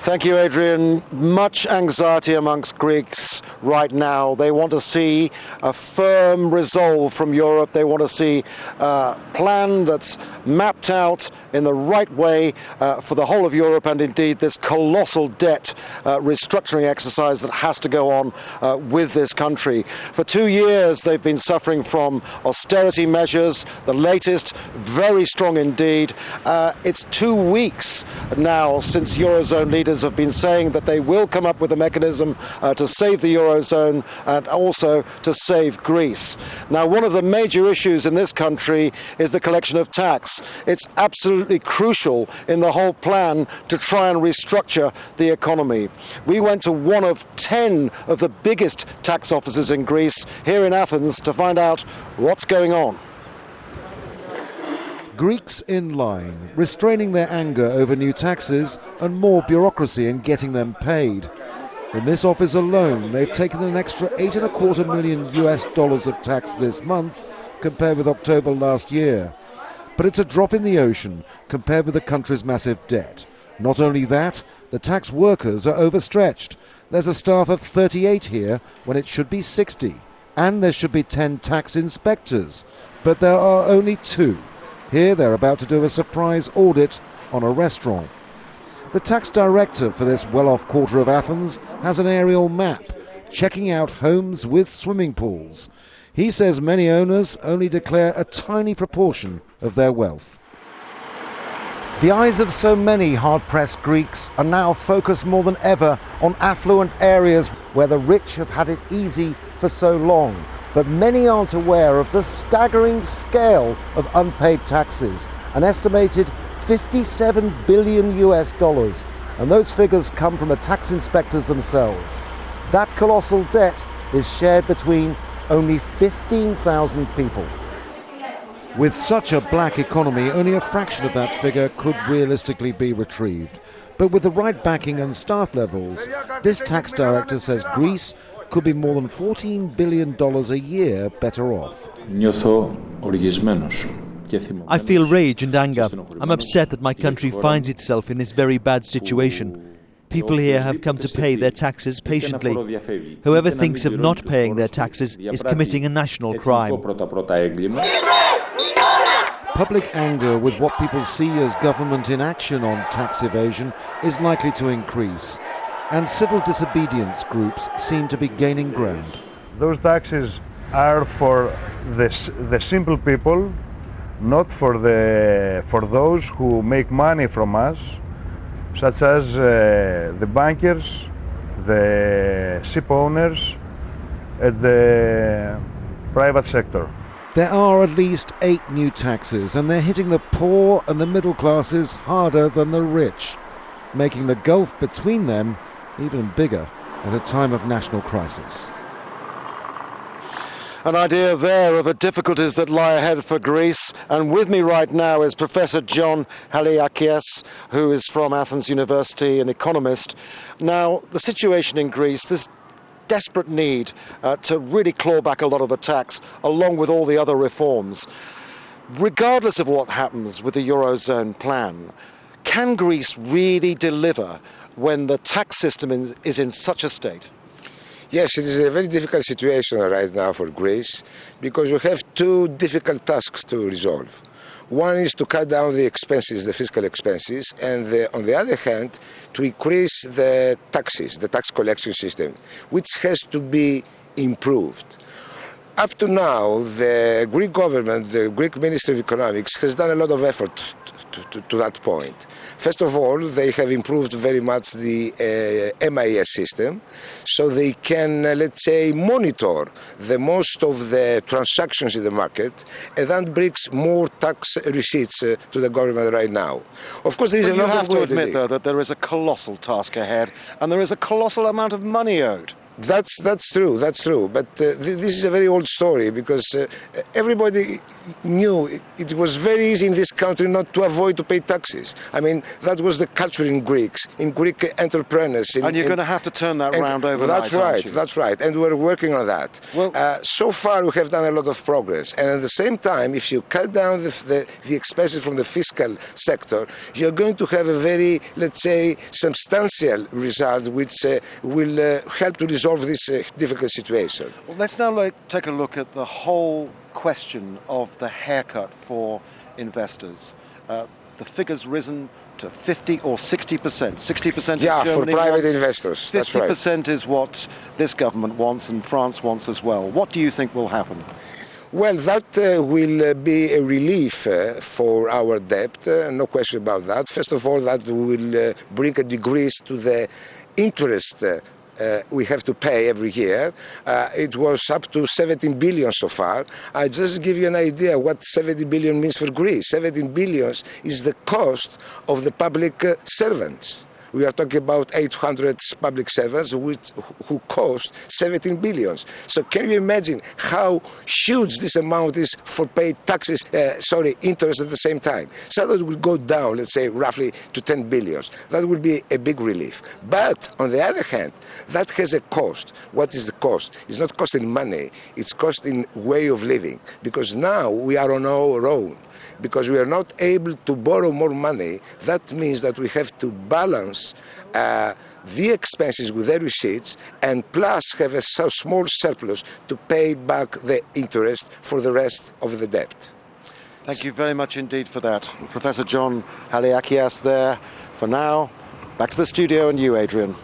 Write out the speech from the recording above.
Thank you, Adrian. Much anxiety amongst Greeks right now. They want to see a firm resolve from Europe. They want to see a plan that's mapped out in the right way for the whole of Europe, and indeed this colossal debt restructuring exercise that has to go on with this country. For 2 years, they've been suffering from austerity measures, the latest, very strong indeed. It's 2 weeks now since Eurozone leaders have been saying that they will come up with a mechanism to save the Eurozone and also to save Greece. Now, one of the major issues in this country is the collection of tax. It's absolutely crucial in the whole plan to try and restructure the economy. We went to one of 10 of the biggest tax offices in Greece here in Athens to find out what's going on. Greeks in line, restraining their anger over new taxes and more bureaucracy in getting them paid. In this office alone, they've taken an extra $8.25 million of tax this month compared with October last year. But it's a drop in the ocean compared with the country's massive debt. Not only that, the tax workers are overstretched. There's a staff of 38 here when it should be 60. And there should be 10 tax inspectors, but there are only 2. Here they're about to do a surprise audit on a restaurant. The tax director for this well-off quarter of Athens has an aerial map, checking out homes with swimming pools. He says many owners only declare a tiny proportion of their wealth. The eyes of so many hard-pressed Greeks are now focused more than ever on affluent areas where the rich have had it easy for so long. But many aren't aware of the staggering scale of unpaid taxes, an estimated $57 billion, and those figures come from the tax inspectors themselves. That colossal debt is shared between only 15,000 people. With such a black economy, only a fraction of that figure could realistically be retrieved. But with the right backing and staff levels, this tax director says Greece could be more than $14 billion a year better off. I feel rage and anger. I'm upset that my country finds itself in this very bad situation. People here have come to pay their taxes patiently. Whoever thinks of not paying their taxes is committing a national crime. Public anger with what people see as government inaction on tax evasion is likely to increase, and civil disobedience groups seem to be gaining ground. Those taxes are for the simple people, not for those who make money from us, such as the bankers, the ship owners, and the private sector. There are at least 8 new taxes, and they're hitting the poor and the middle classes harder than the rich, making the gulf between them even bigger at a time of national crisis. An idea there of the difficulties that lie ahead for Greece. And with me right now is Professor John Haliakis, who is from Athens University, an economist. Now, the situation in Greece, this desperate need to really claw back a lot of the tax, along with all the other reforms. Regardless of what happens with the Eurozone plan, can Greece really deliver when the tax system is in such a state? Yes, it is a very difficult situation right now for Greece because we have 2 difficult tasks to resolve. One is to cut down the expenses, the fiscal expenses, and on the other hand, to increase the taxes, the tax collection system, which has to be improved. Up to now, the Greek government, the Greek Ministry of Economics, has done a lot of effort to that point. First of all, they have improved very much the MIS system, so they can, let's say, monitor the most of the transactions in the market, and that brings more tax receipts to the government right now. Of course, there is a lot of work to do. You have to admit, though, that there is a colossal task ahead, and there is a colossal amount of money owed. That's true. But this is a very old story because everybody knew it was very easy in this country not to avoid to pay taxes. I mean, that was the culture in Greeks, in Greek entrepreneurs. And you're going to have to turn that round overnight. That's right. And we're working on that. Well, so far, we have done a lot of progress. And at the same time, if you cut down the expenses from the fiscal sector, you're going to have a very, let's say, substantial result which will help to resolve this difficult situation. Well, let's now take a look at the whole question of the haircut for investors. The figure's risen to 50 or 60%. 60% yeah, Germany for private wants, investors. That's right. 50% is what this government wants and France wants as well. What do you think will happen? Well, that will be a relief for our debt, no question about that. First of all, that will bring a decrease to the interest we have to pay every year. It was up to 17 billion so far. I just give you an idea what 70 billion means for Greece. 17 billion is the cost of the public servants. We are talking about 800 public servants who cost 17 billion. So can you imagine how huge this amount is for paid taxes, interest at the same time? So that will go down, let's say, roughly to 10 billion. That will be a big relief. But on the other hand, that has a cost. What is the cost? It's not costing money, it's costing way of living. Because now we are on our own. Because we are not able to borrow more money, that means that we have to balance the expenses with the receipts and plus have a small surplus to pay back the interest for the rest of the debt. Thank you very much indeed for that. Professor John Haliakias there. For now, back to the studio and you, Adrian.